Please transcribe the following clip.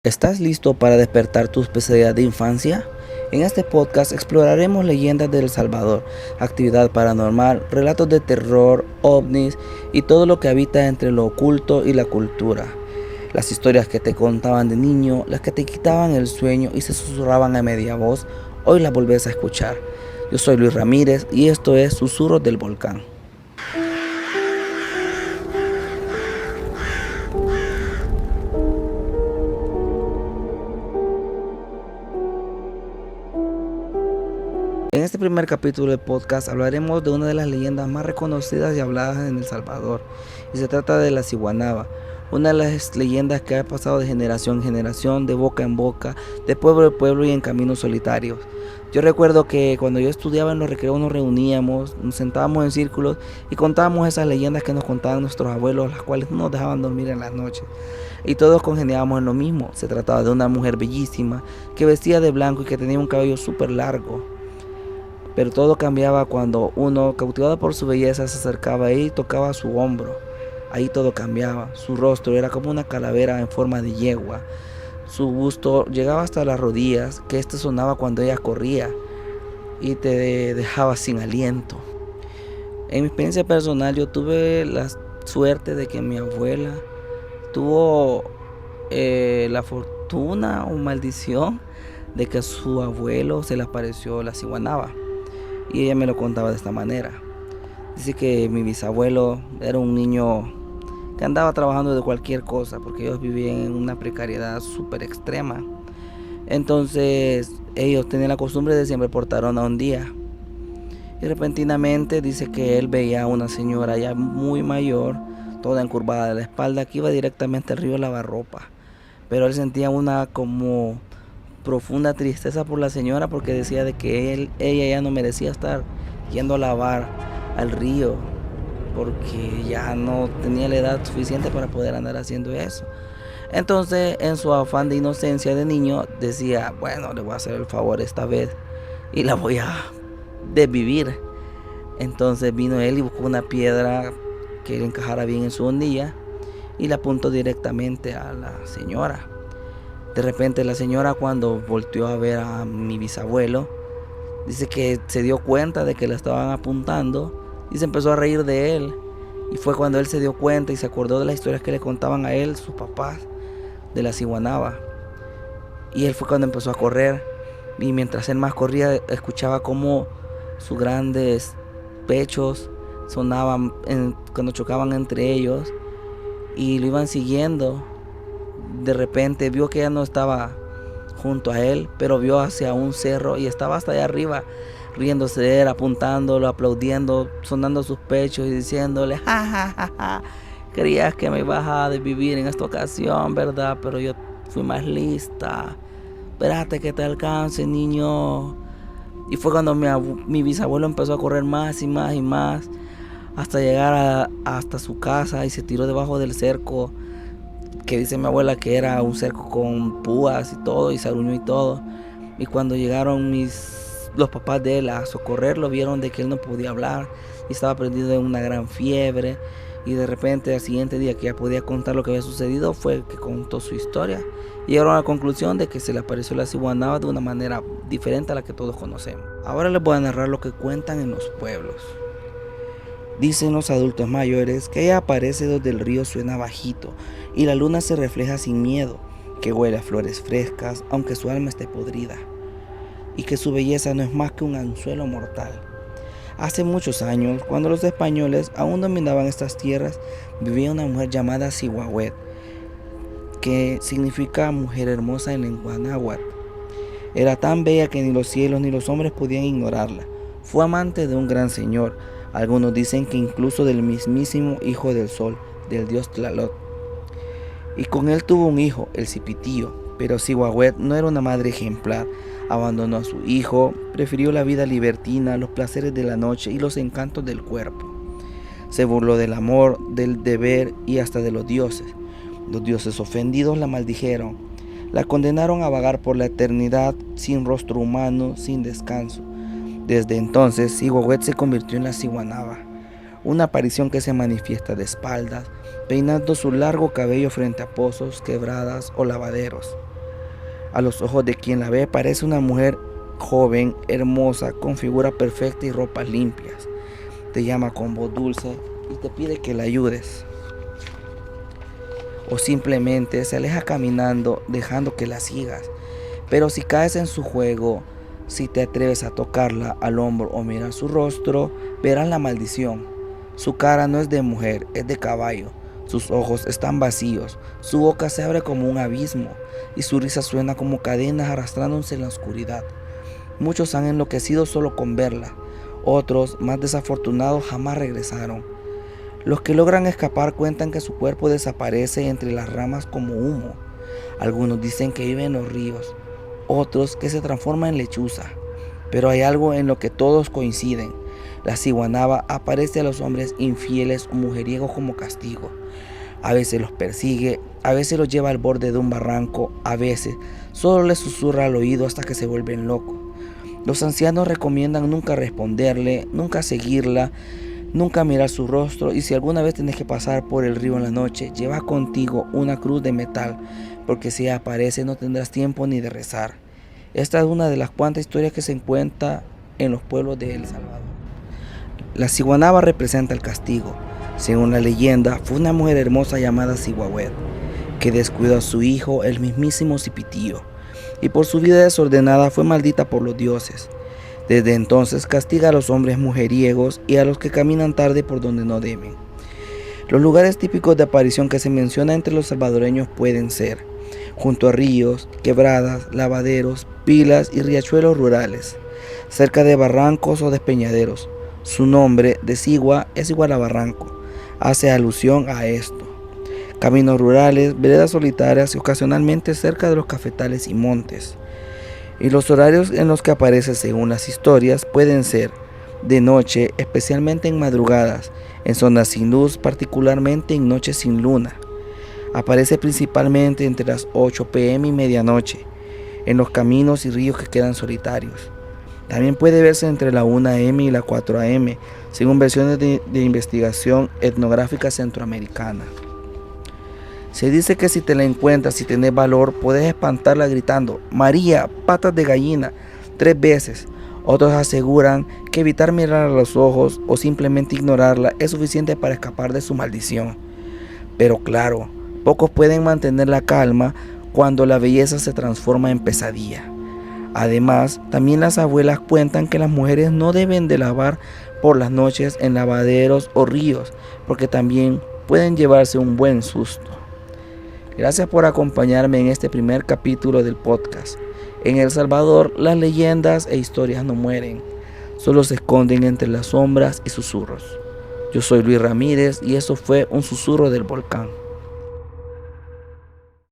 ¿Estás listo para despertar tus pesadillas de infancia? En este podcast exploraremos leyendas de El Salvador, actividad paranormal, relatos de terror, ovnis y todo lo que habita entre lo oculto y la cultura. Las historias que te contaban de niño, las que te quitaban el sueño y se susurraban a media voz, hoy las volvés a escuchar. Yo soy Luis Ramírez y esto es Susurros del Volcán. En este primer capítulo del podcast hablaremos de una de las leyendas más reconocidas y habladas en El Salvador, y se trata de la Ciguanaba, una de las leyendas que ha pasado de generación en generación, de boca en boca, de pueblo en pueblo y en caminos solitarios. Yo recuerdo que cuando yo estudiaba en los recreos nos reuníamos, nos sentábamos en círculos y contábamos esas leyendas que nos contaban nuestros abuelos, las cuales no nos dejaban dormir en las noches. Y todos congeniábamos en lo mismo. Se trataba de una mujer bellísima que vestía de blanco y que tenía un cabello súper largo. Pero todo cambiaba cuando uno, cautivado por su belleza, se acercaba y tocaba su hombro. Ahí todo cambiaba. Su rostro era como una calavera en forma de yegua. Su busto llegaba hasta las rodillas, que este sonaba cuando ella corría y te dejaba sin aliento. En mi experiencia personal, yo tuve la suerte de que mi abuela tuvo la fortuna o maldición de que a su abuelo se le apareció la ciguanaba. Y ella me lo contaba de esta manera. Dice que mi bisabuelo era un niño que andaba trabajando de cualquier cosa porque ellos vivían en una precariedad súper extrema. Entonces ellos tenían la costumbre de siempre portar un día. Y repentinamente dice que él veía a una señora ya muy mayor, toda encurvada de la espalda, que iba directamente al río Lavarropa. Pero él sentía una como profunda tristeza por la señora porque decía de que ella ya no merecía estar yendo a lavar al río porque ya no tenía la edad suficiente para poder andar haciendo eso. Entonces, en su afán de inocencia de niño, decía, bueno, le voy a hacer el favor esta vez y la voy a desvivir. Entonces vino él y buscó una piedra que le encajara bien en su hondilla y la apuntó directamente a la señora. De repente la señora, cuando volteó a ver a mi bisabuelo, dice que se dio cuenta de que la estaban apuntando y se empezó a reír de él. Y fue cuando él se dio cuenta y se acordó de las historias que le contaban a él sus papás de la ciguanaba. Y él fue cuando empezó a correr. Y mientras él más corría, escuchaba cómo sus grandes pechos sonaban cuando chocaban entre ellos. Y lo iban siguiendo. De repente vio que ya no estaba junto a él, pero vio hacia un cerro y estaba hasta allá arriba, riéndose de él, apuntándolo, aplaudiendo, sonando sus pechos y diciéndole, ja, ja, ja, ja, creías que me ibas a desvivir en esta ocasión, ¿verdad? Pero yo fui más lista. Espérate que te alcance, niño. Y fue cuando mi bisabuelo empezó a correr más y más y más, hasta llegar hasta su casa y se tiró debajo del cerco, que dice mi abuela que era un cerco con púas y todo, y se aruñó y todo. Y cuando llegaron los papás de él a socorrerlo, vieron de que él no podía hablar y estaba prendido en una gran fiebre. Y de repente al siguiente día que ya podía contar lo que había sucedido, fue que contó su historia. Y llegaron a la conclusión de que se le apareció la ciguanaba de una manera diferente a la que todos conocemos. Ahora les voy a narrar lo que cuentan en los pueblos. Dicen los adultos mayores que ella aparece donde el río suena bajito y la luna se refleja sin miedo, que huele a flores frescas aunque su alma esté podrida, y que su belleza no es más que un anzuelo mortal. Hace muchos años, cuando los españoles aún dominaban estas tierras, vivía una mujer llamada Cihuahuet, que significa mujer hermosa en lengua náhuatl. Era tan bella que ni los cielos ni los hombres podían ignorarla. Fue amante de un gran señor. Algunos dicen que incluso del mismísimo hijo del sol, del dios Tlaloc. Y con él tuvo un hijo, el Cipitío. Pero Cihuahuet no era una madre ejemplar. Abandonó a su hijo, prefirió la vida libertina, los placeres de la noche y los encantos del cuerpo. Se burló del amor, del deber y hasta de los dioses. Los dioses ofendidos la maldijeron. La condenaron a vagar por la eternidad sin rostro humano, sin descanso. Desde entonces, Cihuahuet se convirtió en la ciguanaba, una aparición que se manifiesta de espaldas, peinando su largo cabello frente a pozos, quebradas o lavaderos. A los ojos de quien la ve parece una mujer joven, hermosa, con figura perfecta y ropas limpias. Te llama con voz dulce y te pide que la ayudes. O simplemente se aleja caminando dejando que la sigas. Pero si caes en su juego, si te atreves a tocarla al hombro o mirar su rostro, verás la maldición. Su cara no es de mujer, es de caballo. Sus ojos están vacíos, su boca se abre como un abismo y su risa suena como cadenas arrastrándose en la oscuridad. Muchos han enloquecido solo con verla, otros, más desafortunados, jamás regresaron. Los que logran escapar cuentan que su cuerpo desaparece entre las ramas como humo. Algunos dicen que vive en los ríos, otros que se transforma en lechuza. Pero hay algo en lo que todos coinciden. La ciguanaba aparece a los hombres infieles o mujeriegos como castigo. A veces los persigue, a veces los lleva al borde de un barranco, a veces solo les susurra al oído hasta que se vuelven locos. Los ancianos recomiendan nunca responderle, nunca seguirla, nunca mirar su rostro, y si alguna vez tienes que pasar por el río en la noche, lleva contigo una cruz de metal, porque si aparece no tendrás tiempo ni de rezar. Esta es una de las cuantas historias que se encuentran en los pueblos de El Salvador. La ciguanaba representa el castigo. Según la leyenda, fue una mujer hermosa llamada Cihuahuet, que descuidó a su hijo, el mismísimo Cipitío, y por su vida desordenada fue maldita por los dioses. Desde entonces castiga a los hombres mujeriegos y a los que caminan tarde por donde no deben. Los lugares típicos de aparición que se menciona entre los salvadoreños pueden ser junto a ríos, quebradas, lavaderos, pilas y riachuelos rurales, cerca de barrancos o despeñaderos. Su nombre de Cigua es igual a barranco, hace alusión a esto. Caminos rurales, veredas solitarias y ocasionalmente cerca de los cafetales y montes. Y los horarios en los que aparece según las historias pueden ser de noche, especialmente en madrugadas, en zonas sin luz, particularmente en noches sin luna. Aparece principalmente entre las 8 p.m. y medianoche, en los caminos y ríos que quedan solitarios. También puede verse entre la 1 a.m. y la 4 a.m., según versiones de investigación etnográfica centroamericana. Se dice que si te la encuentras y tenés valor, puedes espantarla gritando «María, patas de gallina», 3 veces. Otros aseguran que evitar mirar a los ojos o simplemente ignorarla es suficiente para escapar de su maldición. Pero claro, pocos pueden mantener la calma cuando la belleza se transforma en pesadilla. Además, también las abuelas cuentan que las mujeres no deben de lavar por las noches en lavaderos o ríos, porque también pueden llevarse un buen susto. Gracias por acompañarme en este primer capítulo del podcast. En El Salvador, las leyendas e historias no mueren, solo se esconden entre las sombras y susurros. Yo soy Luis Ramírez y eso fue Un Susurro del Volcán.